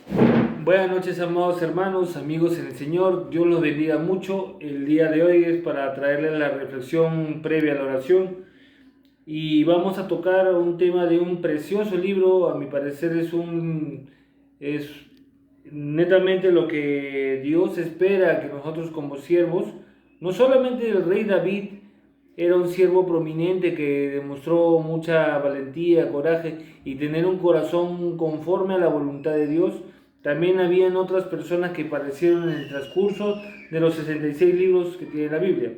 Buenas noches, amados hermanos, amigos en el Señor. Dios los bendiga mucho. El día de hoy es para traerles la reflexión previa a la oración y vamos a tocar un tema de un precioso libro. A mi parecer es netamente lo que Dios espera que nosotros como siervos, no solamente el rey David era un siervo prominente que demostró mucha valentía, coraje y tener un corazón conforme a la voluntad de Dios. También habían otras personas que padecieron en el transcurso de los 66 libros que tiene la Biblia.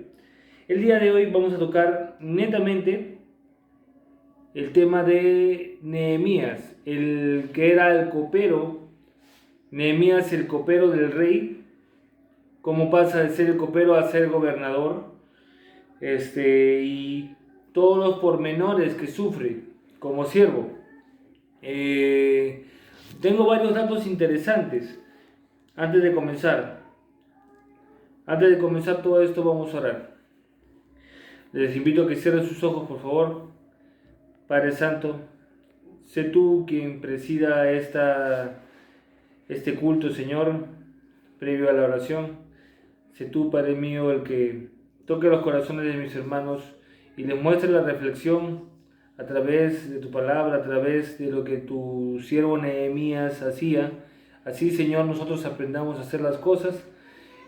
El día de hoy vamos a tocar netamente el tema de Nehemías, el que era el copero. Nehemías, el copero del rey, cómo pasa de ser el copero a ser gobernador, y todos los pormenores que sufre como siervo. Eh, Tengo varios datos interesantes antes de comenzar. Antes de comenzar todo esto vamos a orar. Les invito a que cierren sus ojos, por favor. Padre Santo, sé tú quien presida este culto, Señor, previo a la oración. Sé tú, Padre mío, el que toque los corazones de mis hermanos y les muestre la reflexión a través de tu palabra, a través de lo que tu siervo Nehemías hacía. Así, Señor, nosotros aprendamos a hacer las cosas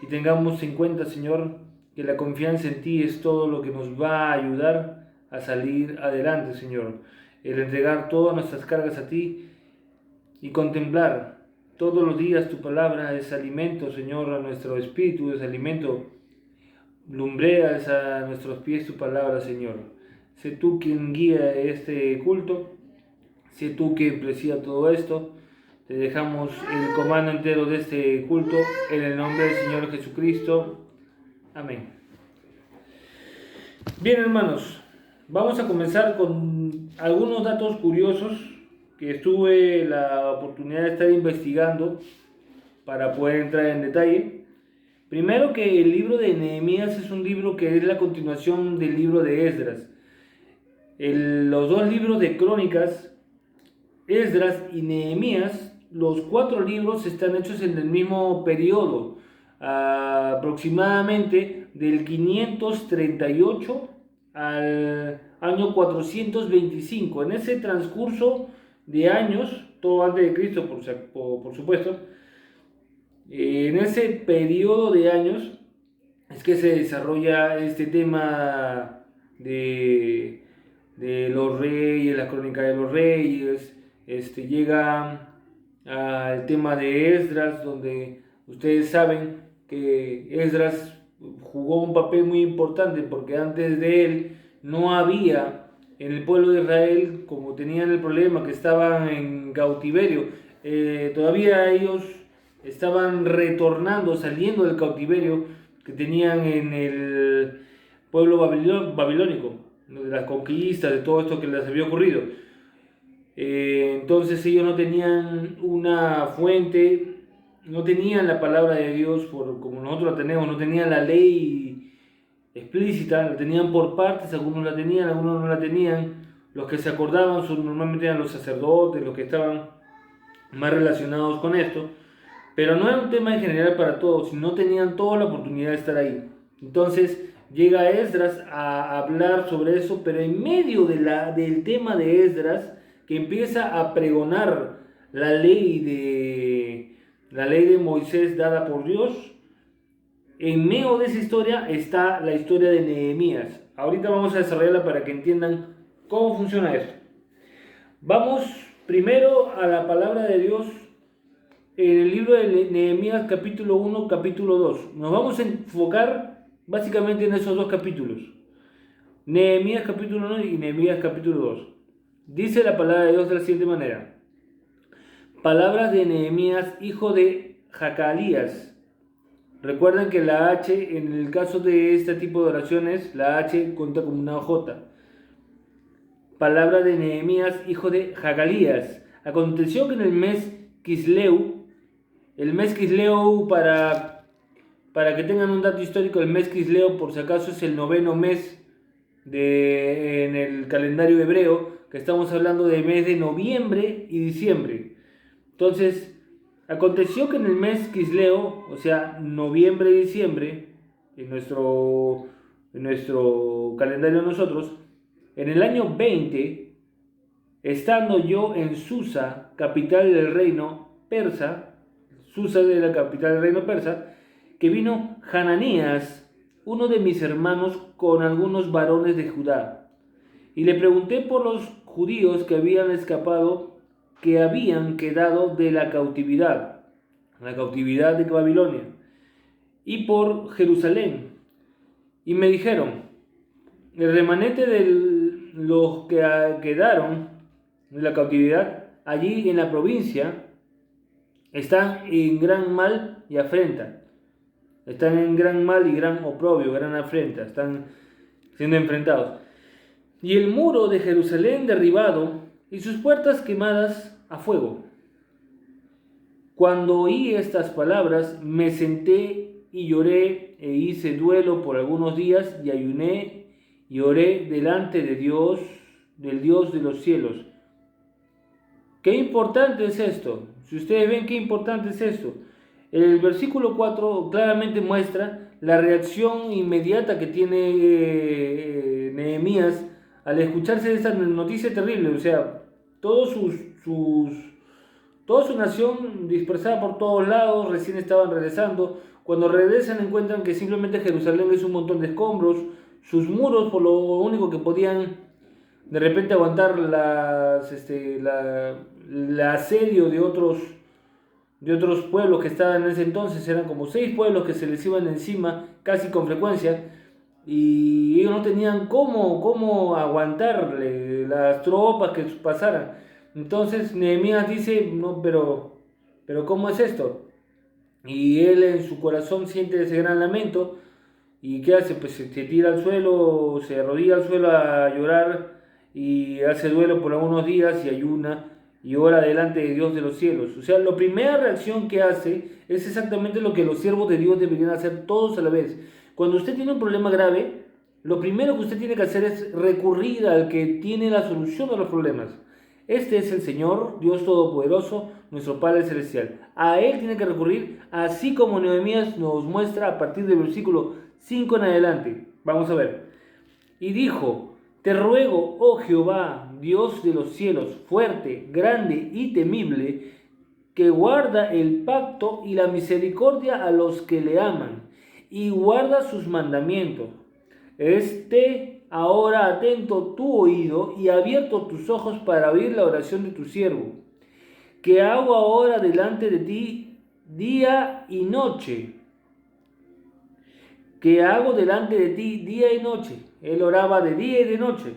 y tengamos en cuenta, Señor, que la confianza en ti es todo lo que nos va a ayudar a salir adelante, Señor. El entregar todas nuestras cargas a ti y contemplar todos los días tu palabra es alimento, Señor, a nuestro espíritu, es alimento. Lumbreas a nuestros pies tu palabra, Señor. Sé tú quien guía este culto, sé tú quien presida todo esto. Te dejamos el comando entero de este culto en el nombre del Señor Jesucristo. Amén. Bien, hermanos, vamos a comenzar con algunos datos curiosos que tuve la oportunidad de estar investigando para poder entrar en detalle. Primero, que el libro de Nehemías es un libro que es la continuación del libro de Esdras. Los dos libros de crónicas, Esdras y Nehemías, los cuatro libros están hechos en el mismo periodo, aproximadamente del 538 al año 425. En ese transcurso de años, todo antes de Cristo, por supuesto, en ese periodo de años es que se desarrolla este tema de los reyes, la crónica de los reyes. Llega al tema de Esdras, donde ustedes saben que Esdras jugó un papel muy importante porque antes de él no había en el pueblo de Israel, como tenían el problema que estaban en cautiverio, todavía ellos estaban retornando, saliendo del cautiverio que tenían en el pueblo babilónico, de las conquistas, de todo esto que les había ocurrido. Entonces ellos no tenían una fuente, no tenían la palabra de Dios como nosotros la tenemos, no tenían la ley explícita, la tenían por partes, algunos la tenían, algunos no la tenían. Los que se acordaban normalmente eran los sacerdotes, los que estaban más relacionados con esto, pero no era un tema en general para todos, no tenían toda la oportunidad de estar ahí. Entonces llega Esdras a hablar sobre eso, pero en medio del tema de Esdras, que empieza a pregonar la ley la ley de Moisés dada por Dios, en medio de esa historia está la historia de Nehemías. Ahorita vamos a desarrollarla para que entiendan cómo funciona esto. Vamos primero a la palabra de Dios en el libro de Nehemías capítulo 1, capítulo 2. Nos vamos a enfocar básicamente en esos dos capítulos. Nehemías capítulo 1 y Nehemías capítulo 2. Dice la palabra de Dios de la siguiente manera. Palabras de Nehemías, hijo de Jacalías. Recuerden que la H, en el caso de este tipo de oraciones, la H cuenta como una J. Palabra de Nehemías, hijo de Jacalías. Aconteció que en el mes Kisleu, el mes Kisleu, para que tengan un dato histórico, el mes Kisleu, por si acaso, es el noveno mes en el calendario hebreo, que estamos hablando del mes de noviembre y diciembre. Entonces, Aconteció que en el mes Quisleo, o sea, noviembre y diciembre, en nuestro calendario nosotros, en el año 20, estando yo en Susa, capital del reino persa, Susa de la capital del reino persa, que vino Hananías, uno de mis hermanos, con algunos varones de Judá. Y le pregunté por los judíos que habían escapado, que habían quedado de la cautividad de Babilonia, y por Jerusalén. Y me dijeron, el remanente de los que quedaron de la cautividad allí en la provincia están en gran mal y afrenta. Están en gran mal y gran oprobio, gran afrenta. Están siendo enfrentados. Y el muro de Jerusalén derribado y sus puertas quemadas a fuego. Cuando oí estas palabras, me senté y lloré e hice duelo por algunos días y ayuné y oré delante de Dios, del Dios de los cielos. Qué importante es esto. Si ustedes ven qué importante es esto. El versículo 4 claramente muestra la reacción inmediata que tiene Nehemías al escucharse esta noticia terrible. O sea, todos toda su nación dispersada por todos lados, recién estaban regresando. Cuando regresan encuentran que simplemente Jerusalén es un montón de escombros. Sus muros, por lo único que podían de repente aguantar el asedio de otros pueblos que estaban en ese entonces, eran como 6 pueblos que se les iban encima casi con frecuencia, y ellos no tenían cómo aguantarle las tropas que pasaran. Entonces Nehemías dice, no, pero ¿cómo es esto? Y él en su corazón siente ese gran lamento. ¿Y qué hace? Pues se tira al suelo, se arrodilla al suelo a llorar y hace duelo por algunos días y ayuna y ora delante de Dios de los cielos. O sea, la primera reacción que hace es exactamente lo que los siervos de Dios deberían hacer todos a la vez. Cuando usted tiene un problema grave, lo primero que usted tiene que hacer es recurrir al que tiene la solución a los problemas. Este es el Señor, Dios Todopoderoso, nuestro Padre Celestial. A Él tiene que recurrir, así como Nehemías nos muestra a partir del versículo 5 en adelante. Vamos a ver. Y dijo, te ruego, oh Jehová, Dios de los cielos, fuerte, grande y temible, que guarda el pacto y la misericordia a los que le aman, y guarda sus mandamientos. Esté ahora atento tu oído y abierto tus ojos para oír la oración de tu siervo, que hago ahora delante de ti día y noche, que hago delante de ti día y noche. Él oraba de día y de noche.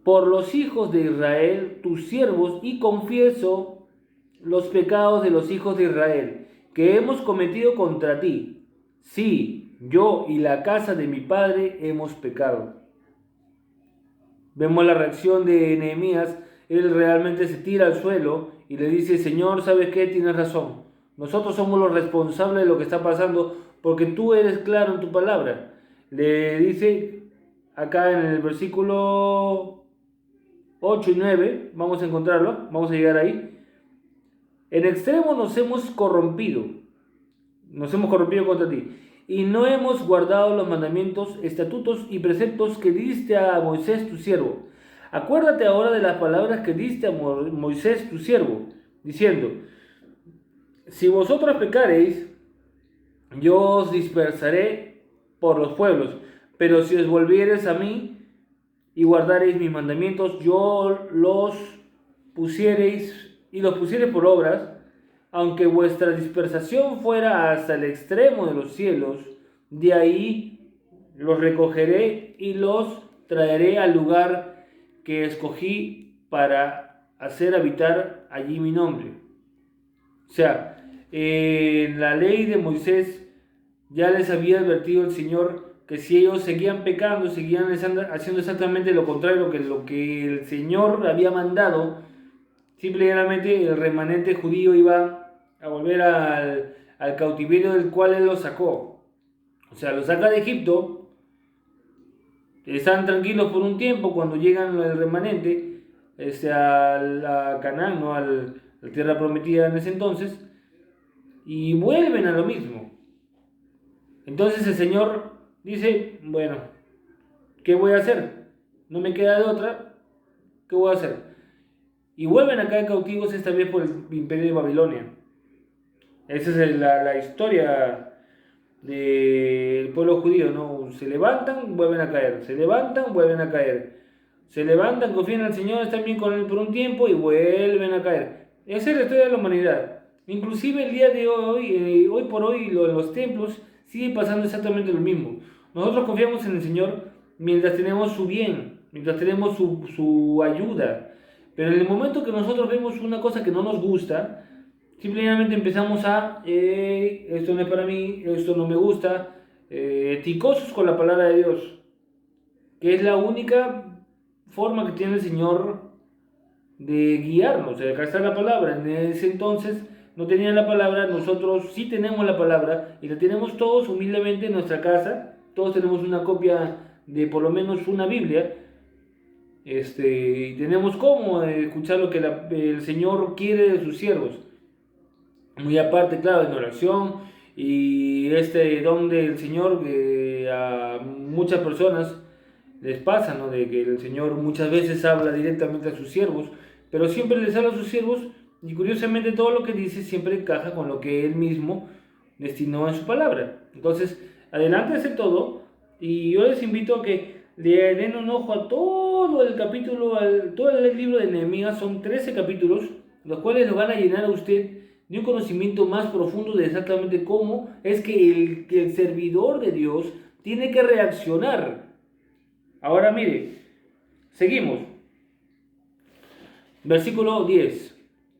Por los hijos de Israel, tus siervos, y confieso los pecados de los hijos de Israel, que hemos cometido contra ti. Sí, yo y la casa de mi padre hemos pecado. Vemos la reacción de Nehemías. Él realmente se tira al suelo y le dice, Señor, ¿sabes qué? Tienes razón. Nosotros somos los responsables de lo que está pasando porque tú eres claro en tu palabra. Le dice acá en el versículo 8 y 9, vamos a encontrarlo, vamos a llegar ahí. En extremo nos hemos corrompido contra ti, y no hemos guardado los mandamientos, estatutos y preceptos que diste a Moisés tu siervo. Acuérdate ahora de las palabras que diste a Moisés tu siervo, diciendo, si vosotros pecareis, yo os dispersaré por los pueblos, pero si os volviereis a mí y guardareis mis mandamientos, yo los pusiereis por obras, aunque vuestra dispersación fuera hasta el extremo de los cielos, de ahí los recogeré y los traeré al lugar que escogí para hacer habitar allí mi nombre. O sea, en la ley de Moisés ya les había advertido el Señor que si ellos seguían pecando, seguían haciendo exactamente lo contrario que lo que el Señor había mandado, simplemente el remanente judío iba a volver al cautiverio del cual Él los sacó. O sea, los saca de Egipto, están tranquilos por un tiempo cuando llegan el remanente, a Canaán, ¿no? La tierra prometida en ese entonces, y vuelven a lo mismo. Entonces el Señor dice, bueno, ¿qué voy a hacer? No me queda de otra, ¿qué voy a hacer? Y vuelven a caer cautivos esta vez por el imperio de Babilonia. Esa es la historia del pueblo judío, ¿no? Se levantan, vuelven a caer, se levantan, vuelven a caer, se levantan, confían al Señor, están bien con Él por un tiempo y vuelven a caer. Esa es la historia de la humanidad. Inclusive el día de hoy, hoy por hoy, en los templos sigue pasando exactamente lo mismo. Nosotros confiamos en el Señor mientras tenemos su bien, mientras tenemos su ayuda. Pero en el momento que nosotros vemos una cosa que no nos gusta, simplemente empezamos esto no es para mí, esto no me gusta, ticosos con la palabra de Dios, que es la única forma que tiene el Señor de guiarnos. Acá está la palabra. En ese entonces no tenían la palabra, nosotros sí tenemos la palabra y la tenemos todos humildemente en nuestra casa. Todos tenemos una copia de por lo menos una Biblia. Y tenemos cómo escuchar lo que el Señor quiere de sus siervos. Muy aparte, claro, en oración y este don del Señor que a muchas personas les pasa, ¿no? De que el Señor muchas veces habla directamente a sus siervos, pero siempre les habla a sus siervos y curiosamente todo lo que dice siempre encaja con lo que Él mismo destinó en su palabra. Entonces, adelante de todo y yo les invito a que le den un ojo a todo el capítulo, todo el libro de Nehemías. Son 13 capítulos, los cuales lo van a llenar a usted de un conocimiento más profundo de exactamente cómo es que el servidor de Dios tiene que reaccionar. Ahora mire, seguimos. Versículo 10.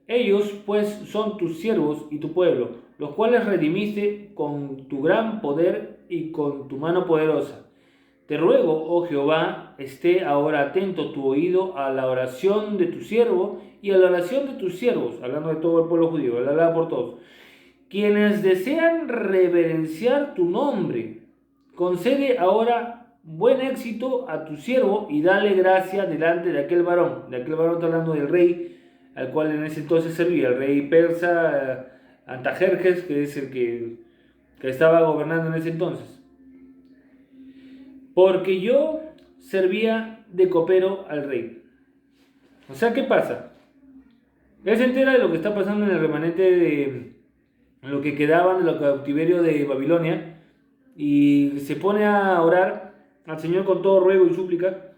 Ellos pues son tus siervos y tu pueblo, los cuales redimiste con tu gran poder y con tu mano poderosa. Te ruego, oh Jehová, esté ahora atento tu oído a la oración de tu siervo y a la oración de tus siervos, hablando de todo el pueblo judío, hablaba por todos, quienes desean reverenciar tu nombre. Concede ahora buen éxito a tu siervo y dale gracia delante de aquel varón. De aquel varón está hablando del rey al cual en ese entonces servía, el rey persa Antajerjes, que es el que estaba gobernando en ese entonces. Porque yo servía de copero al rey. O sea, ¿qué pasa? Él se entera de lo que está pasando en el remanente de lo que quedaban de los cautiverio de Babilonia y se pone a orar al Señor con todo ruego y súplica,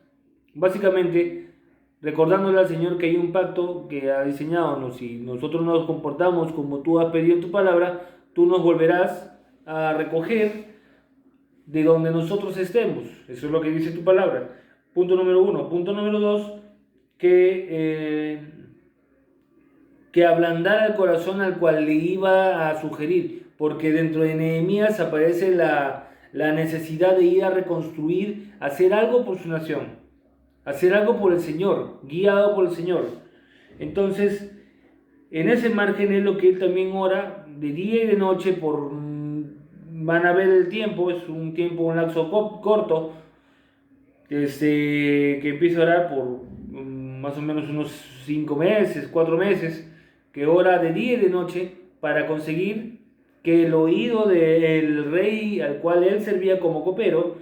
básicamente recordándole al Señor que hay un pacto que ha diseñado, ¿no? Si nosotros nos comportamos como tú has pedido en tu palabra, tú nos volverás a recoger de donde nosotros estemos. Eso es lo que dice tu palabra. Punto número 1. Punto número 2, que ablandara el corazón al cual le iba a sugerir, porque dentro de Nehemías aparece la necesidad de ir a reconstruir, hacer algo por su nación, hacer algo por el Señor, guiado por el Señor. Entonces, en ese margen es lo que él también ora de día y de noche van a ver el tiempo, es un tiempo, un lapso corto, que empieza a orar por más o menos unos 5 meses, 4 meses, que ora de día y de noche para conseguir que el oído del rey al cual él servía como copero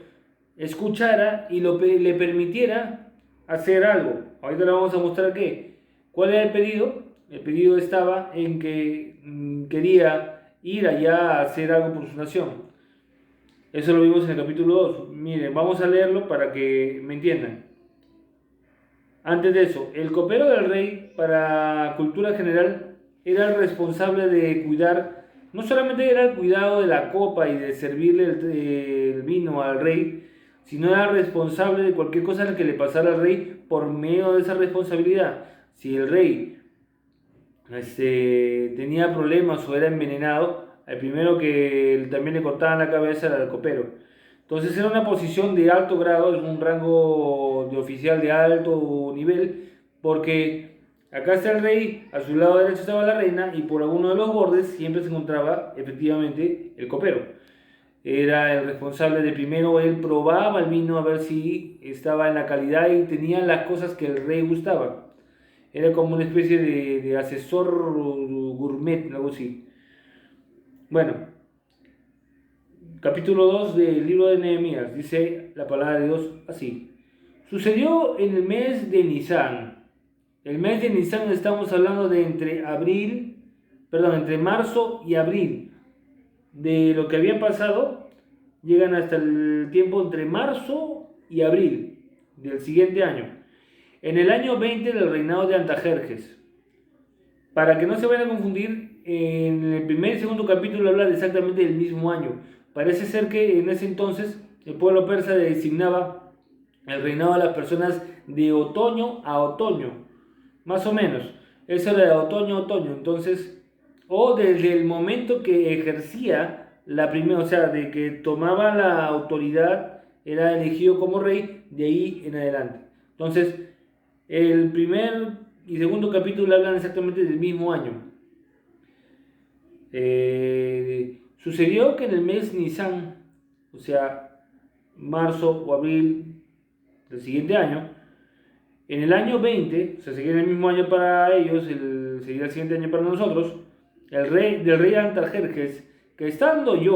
escuchara y le permitiera hacer algo. Ahorita le vamos a mostrar cuál era el pedido. El pedido estaba en que quería ir allá a hacer algo por su nación. Eso lo vimos en el capítulo 2. Miren, vamos a leerlo para que me entiendan. Antes de eso, el copero del rey, para cultura general, era el responsable de cuidar, no solamente era el cuidado de la copa y de servirle el vino al rey, sino era responsable de cualquier cosa que le pasara al rey por medio de esa responsabilidad. Si el rey tenía problemas o era envenenado, el primero que también le cortaban la cabeza era el copero. Entonces era una posición de alto grado, es un rango de oficial de alto nivel, porque acá está el rey, a su lado derecho estaba la reina y por alguno de los bordes siempre se encontraba efectivamente el copero. Era el responsable de primero, él probaba el vino a ver si estaba en la calidad y tenía las cosas que el rey gustaba. Era como una especie de asesor gourmet, algo así. Bueno, capítulo 2 del libro de Nehemías, dice la palabra de Dios así. Sucedió en el mes de Nisan. El mes de Nisan estamos hablando de entre marzo y abril. De lo que había pasado, llegan hasta el tiempo entre marzo y abril del siguiente año. En el año 20 del reinado de Antajerjes. Para que no se vayan a confundir, en el primer y segundo capítulo habla exactamente del mismo año. Parece ser que en ese entonces el pueblo persa designaba el reinado de las personas de otoño a otoño, más o menos. Eso era de otoño a otoño. Entonces, o desde el momento que ejercía la primera, o sea, de que tomaba la autoridad, era elegido como rey, de ahí en adelante. Entonces, el primer y segundo capítulo hablan exactamente del mismo año. Sucedió que en el mes Nisan, o sea, marzo o abril del siguiente año, en el año 20, o sea, seguía en el mismo año para ellos, seguía el siguiente año para nosotros, del rey Antajerjes, que estando ya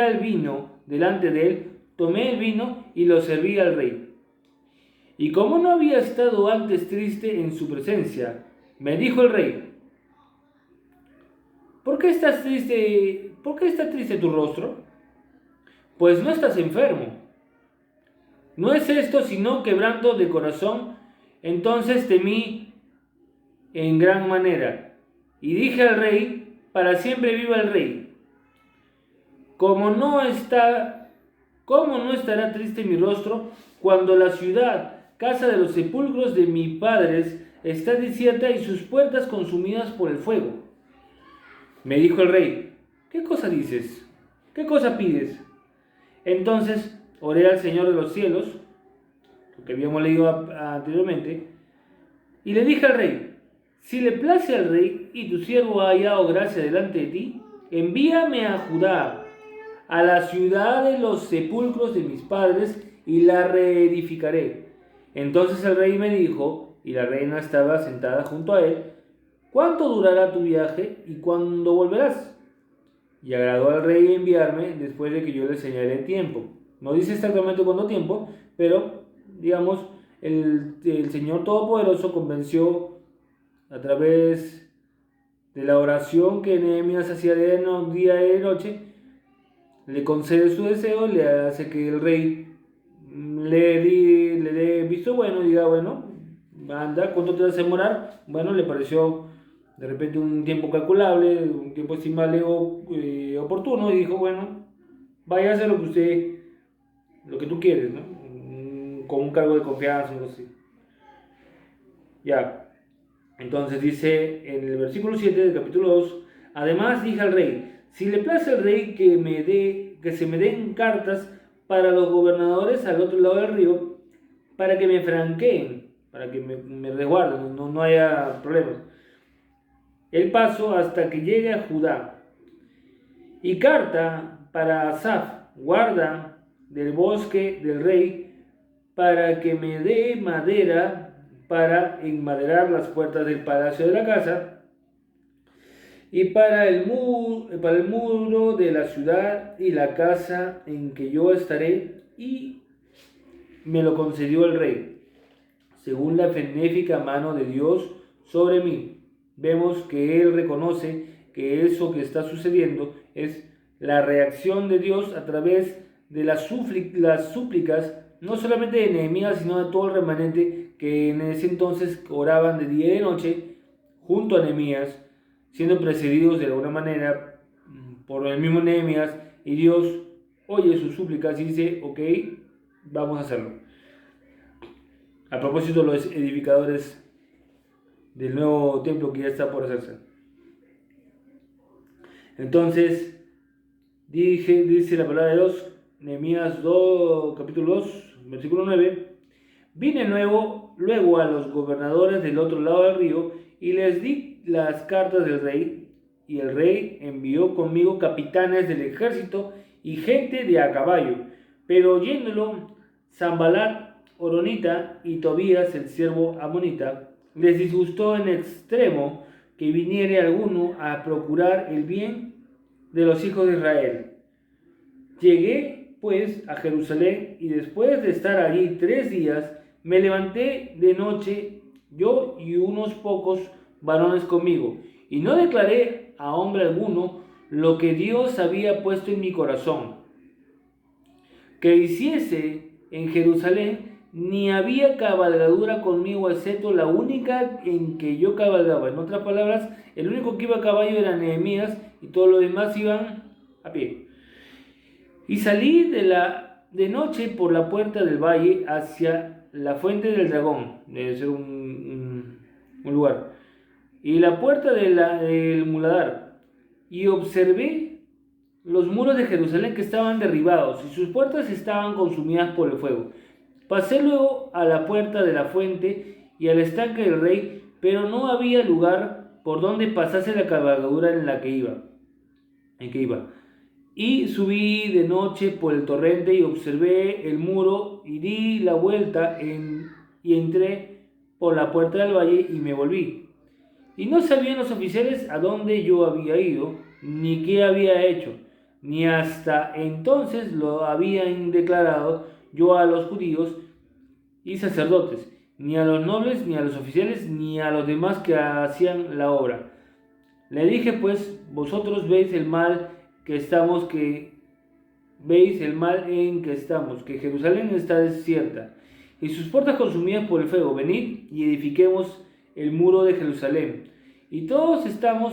el vino delante de él, tomé el vino y lo serví al rey. Y como no había estado antes triste en su presencia, me dijo el rey, ¿por qué estás triste? ¿Por qué está triste tu rostro? Pues no estás enfermo. No es esto sino quebranto de corazón. Entonces temí en gran manera. Y dije al rey, para siempre viva el rey. ¿Cómo no estará triste mi rostro cuando la ciudad, casa de los sepulcros de mis padres, está desierta y sus puertas consumidas por el fuego? Me dijo el rey, ¿qué cosa dices? ¿Qué cosa pides? Entonces oré al Señor de los cielos, lo que habíamos leído anteriormente, y le dije al rey, si le place al rey y tu siervo ha hallado gracia delante de ti, envíame a Judá, a la ciudad de los sepulcros de mis padres, y la reedificaré. Entonces el rey me dijo, y la reina estaba sentada junto a él, ¿cuánto durará tu viaje y cuándo volverás? Y agradó al rey enviarme después de que yo le señalé tiempo. No dice exactamente cuánto tiempo, pero digamos, el Señor Todopoderoso convenció a través de la oración que Nehemías hacía de día y de noche, le concede su deseo, le hace que el rey le dé visto bueno y diga, bueno, anda, ¿cuánto te vas a demorar? Bueno, le pareció de repente un tiempo calculable, un tiempo estimable oportuno, y dijo, bueno, vaya a hacer lo que tú quieres, ¿no? Con un cargo de confianza, algo así. Ya, entonces dice en el versículo 7 del capítulo 2, además dije al rey, si le place al rey que se me den cartas para los gobernadores al otro lado del río, para que me franqueen, para que me resguarden, no haya problemas, el paso hasta que llegue a Judá. Y carta para Asaf, guarda del bosque del rey, para que me dé madera para enmaderar las puertas del palacio de la casa, y para el muro de la ciudad y la casa en que yo estaré, y me lo concedió el rey, según la benéfica mano de Dios sobre mí. Vemos que él reconoce que eso que está sucediendo es la reacción de Dios a través de las súplicas, no solamente de Nehemías, sino de todo el remanente que en ese entonces oraban de día y de noche junto a Nehemías, siendo precedidos de alguna manera por el mismo Nehemías, y Dios oye sus súplicas y dice, ok, vamos a hacerlo. A propósito, los edificadores del nuevo templo que ya está por hacerse. Entonces, dice la palabra de Dios, Nehemías 2, capítulo 2, versículo 9, vine luego a los gobernadores del otro lado del río y les di las cartas del rey, y el rey envió conmigo capitanes del ejército y gente de a caballo, pero oyéndolo, Sanballat, horonita y Tobías el siervo amonita, les disgustó en extremo que viniere alguno a procurar el bien de los hijos de Israel. Llegué pues a Jerusalén y después de estar allí 3 días, me levanté de noche, yo y unos pocos varones conmigo, y no declaré a hombre alguno lo que Dios había puesto en mi corazón, que hiciese en Jerusalén, ni había cabalgadura conmigo, excepto la única en que yo cabalgaba. En otras palabras, el único que iba a caballo era Nehemías y todos los demás iban a pie. Y salí de noche por la puerta del valle hacia la fuente del dragón, debe ser un lugar, y la puerta del muladar, y observé los muros de Jerusalén que estaban derribados, y sus puertas estaban consumidas por el fuego. Pasé luego a la puerta de la fuente y al estanque del rey, pero no había lugar por donde pasase la cabalgadura en que iba. Y subí de noche por el torrente y observé el muro y di la vuelta y entré por la puerta del valle y me volví. Y no sabían los oficiales a dónde yo había ido, ni qué había hecho, ni hasta entonces lo habían declarado yo a los judíos y sacerdotes, ni a los nobles, ni a los oficiales, ni a los demás que hacían la obra. Le dije pues, vosotros veis el mal en que estamos, que Jerusalén está desierta, y sus puertas consumidas por el fuego. Venid y edifiquemos el muro de Jerusalén. Y todos estamos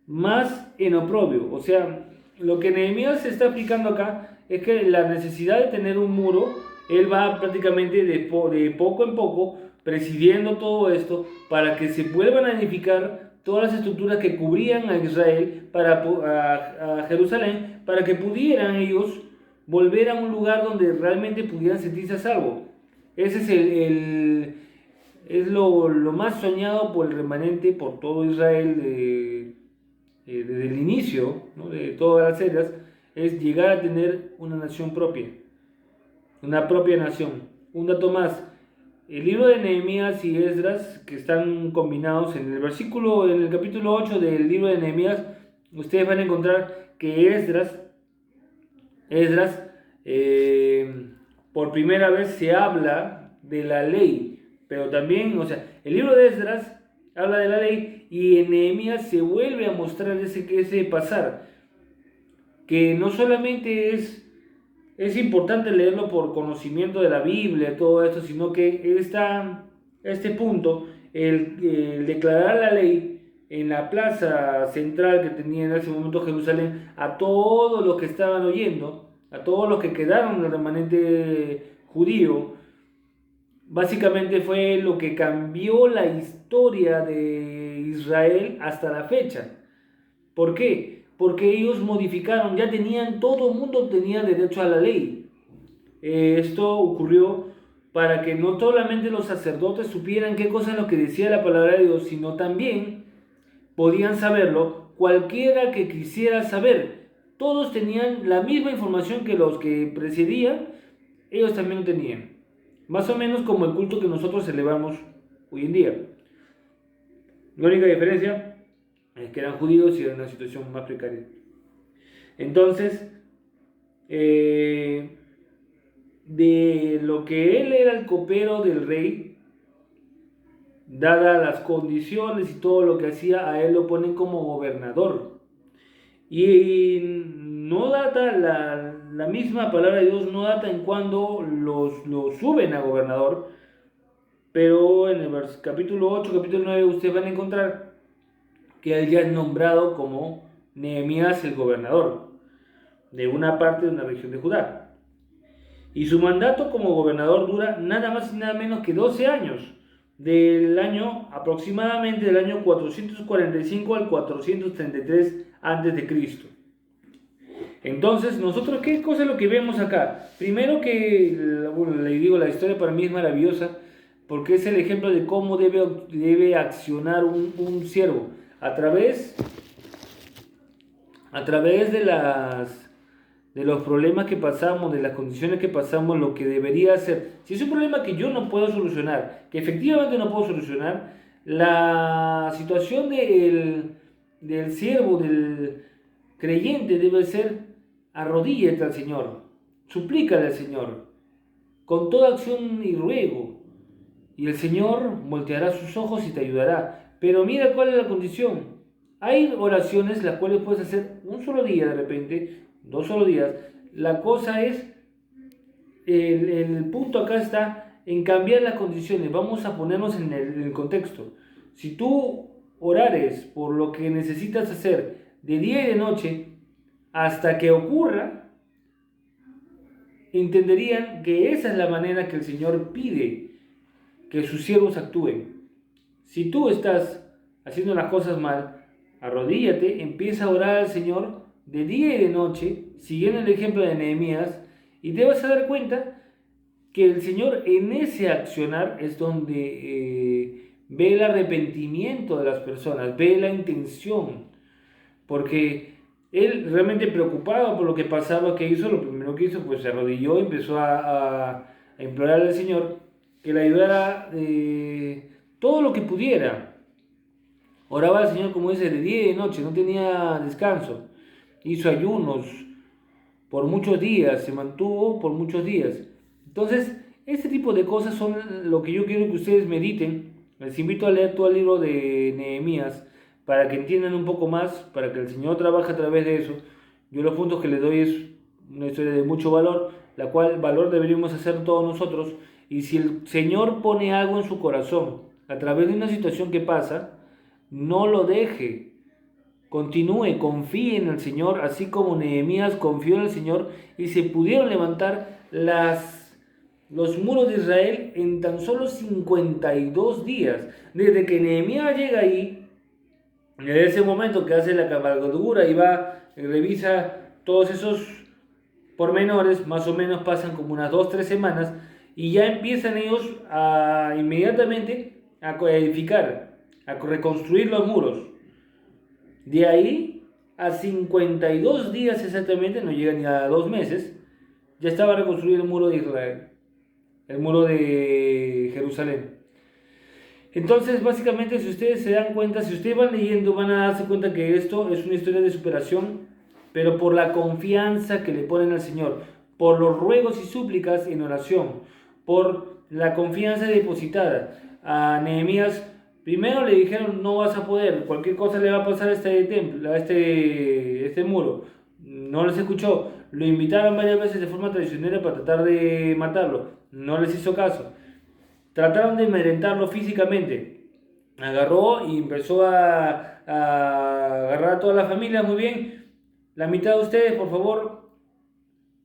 más en oprobio. O sea, lo que Nehemías se está aplicando acá es que la necesidad de tener un muro, él va prácticamente de poco en poco presidiendo todo esto para que se vuelvan a edificar todas las estructuras que cubrían a Israel, a Jerusalén, para que pudieran ellos volver a un lugar donde realmente pudieran sentirse a salvo. Ese es lo más soñado por el remanente, por todo Israel desde el inicio, ¿no?, de todas las eras, es llegar a tener una nación propia, una propia nación. Un dato más, el libro de Nehemías y Esdras, que están combinados en el capítulo 8 del libro de Nehemías, ustedes van a encontrar que Esdras por primera vez se habla de la ley, pero también, o sea, el libro de Esdras habla de la ley y en Nehemías se vuelve a mostrar ese pasar, que no solamente es importante leerlo por conocimiento de la Biblia, todo esto, sino que este punto, el declarar la ley en la plaza central que tenía en ese momento Jerusalén, a todos los que estaban oyendo, a todos los que quedaron del remanente judío, básicamente fue lo que cambió la historia de Israel hasta la fecha. ¿Por qué? Porque ellos modificaron, todo el mundo tenía derecho a la ley. Esto ocurrió para que no solamente los sacerdotes supieran qué cosa es lo que decía la palabra de Dios, sino también podían saberlo cualquiera que quisiera saber. Todos tenían la misma información que los que precedían, ellos también lo tenían. Más o menos como el culto que nosotros celebramos hoy en día. La única diferencia es que eran judíos y era una situación más precaria. Entonces, de lo que él era el copero del rey, dadas las condiciones y todo lo que hacía, a él lo ponen como gobernador. Y no data la misma palabra de Dios, no data en cuando lo suben a gobernador, pero en el capítulo 8, capítulo 9, ustedes van a encontrar que él ya es nombrado como Nehemías el gobernador de una parte de una región de Judá. Y su mandato como gobernador dura nada más y nada menos que 12 años, aproximadamente del año 445 al 433 a.C. Entonces, nosotros, ¿qué cosa es lo que vemos acá? Primero que, le digo, la historia para mí es maravillosa, porque es el ejemplo de cómo debe accionar un siervo a través de de los problemas que pasamos, de las condiciones que pasamos, lo que debería ser. Si es un problema que yo no puedo solucionar, que efectivamente no puedo solucionar, la situación del siervo, del creyente debe ser arrodíllate al Señor, suplícale al Señor, con toda acción y ruego, y el Señor volteará sus ojos y te ayudará. Pero mira cuál es la condición. Hay oraciones las cuales puedes hacer un solo día de repente, 2 días. La cosa es, el punto acá está en cambiar las condiciones. Vamos a ponernos en el contexto. Si tú orares por lo que necesitas hacer de día y de noche hasta que ocurra, entenderían que esa es la manera que el Señor pide que sus siervos actúen. Si tú estás haciendo las cosas mal, arrodíllate, empieza a orar al Señor de día y de noche, siguiendo el ejemplo de Nehemías, y te vas a dar cuenta que el Señor en ese accionar es donde ve el arrepentimiento de las personas, ve la intención, porque él realmente preocupado por lo que pasaba, que hizo, lo primero que hizo, pues se arrodilló y empezó a implorar al Señor que le ayudara todo lo que pudiera. Oraba al Señor, como dice, de día y de noche, no tenía descanso. Hizo ayunos por muchos días, se mantuvo por muchos días. Entonces, este tipo de cosas son lo que yo quiero que ustedes mediten. Les invito a leer todo el libro de Nehemías para que entiendan un poco más, para que el Señor trabaje a través de eso. Yo los puntos que les doy es una historia de mucho valor, la cual valor deberíamos hacer todos nosotros. Y si el Señor pone algo en su corazón a través de una situación que pasa, no lo deje. Continúe, confíe en el Señor, así como Nehemías confió en el Señor y se pudieron levantar los muros de Israel en tan solo 52 días. Desde que Nehemías llega ahí, en ese momento que hace la cabalgadura y va y revisa todos esos pormenores, más o menos pasan como unas 2 o 3 semanas, y ya empiezan ellos inmediatamente a edificar, a reconstruir los muros. De ahí a 52 días exactamente, no llega ni a 2 meses, ya estaba reconstruido el muro de Israel, el muro de Jerusalén. Entonces, básicamente, si ustedes se dan cuenta, si ustedes van leyendo, van a darse cuenta que esto es una historia de superación, pero por la confianza que le ponen al Señor, por los ruegos y súplicas en oración, por la confianza depositada. A Nehemías primero le dijeron, no vas a poder, cualquier cosa le va a pasar a este templo, a este muro. No les escuchó, lo invitaron varias veces de forma traicionera para tratar de matarlo, no les hizo caso. Trataron de amedrentarlo físicamente. Agarró y empezó a agarrar a toda la familia, muy bien. La mitad de ustedes, por favor,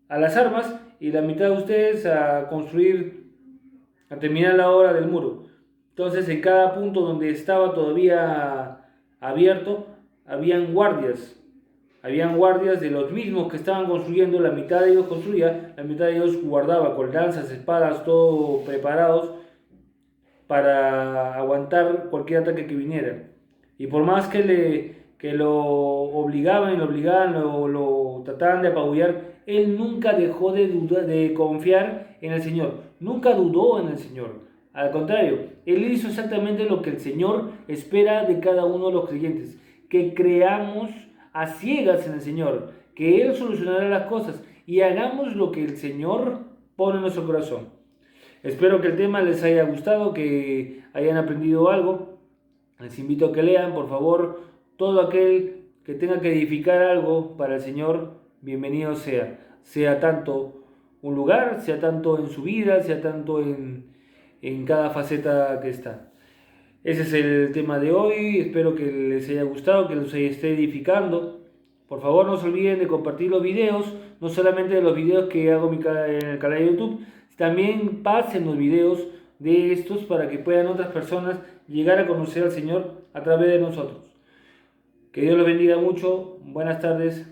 a las armas, y la mitad de ustedes a construir, a terminar la obra del muro. Entonces, en cada punto donde estaba todavía abierto, habían guardias. Habían guardias de los mismos que estaban construyendo. La mitad de ellos construía, la mitad de ellos guardaba con lanzas, espadas, todo preparados para aguantar cualquier ataque que viniera. Y por más que lo obligaban y lo trataban de apabullar, él nunca dejó de dudar, de confiar en el Señor. Nunca dudó en el Señor. Al contrario, él hizo exactamente lo que el Señor espera de cada uno de los creyentes. Que creamos a ciegas en el Señor, que Él solucionará las cosas y hagamos lo que el Señor pone en nuestro corazón. Espero que el tema les haya gustado, que hayan aprendido algo. Les invito a que lean, por favor, todo aquel que tenga que edificar algo para el Señor, bienvenido sea. Sea tanto un lugar, sea tanto en su vida, sea tanto en cada faceta que está. Ese es el tema de hoy, espero que les haya gustado, que los esté edificando. Por favor, no se olviden de compartir los videos, no solamente de los videos que hago en el canal de YouTube, también pasen los videos de estos para que puedan otras personas llegar a conocer al Señor a través de nosotros. Que Dios los bendiga mucho, buenas tardes.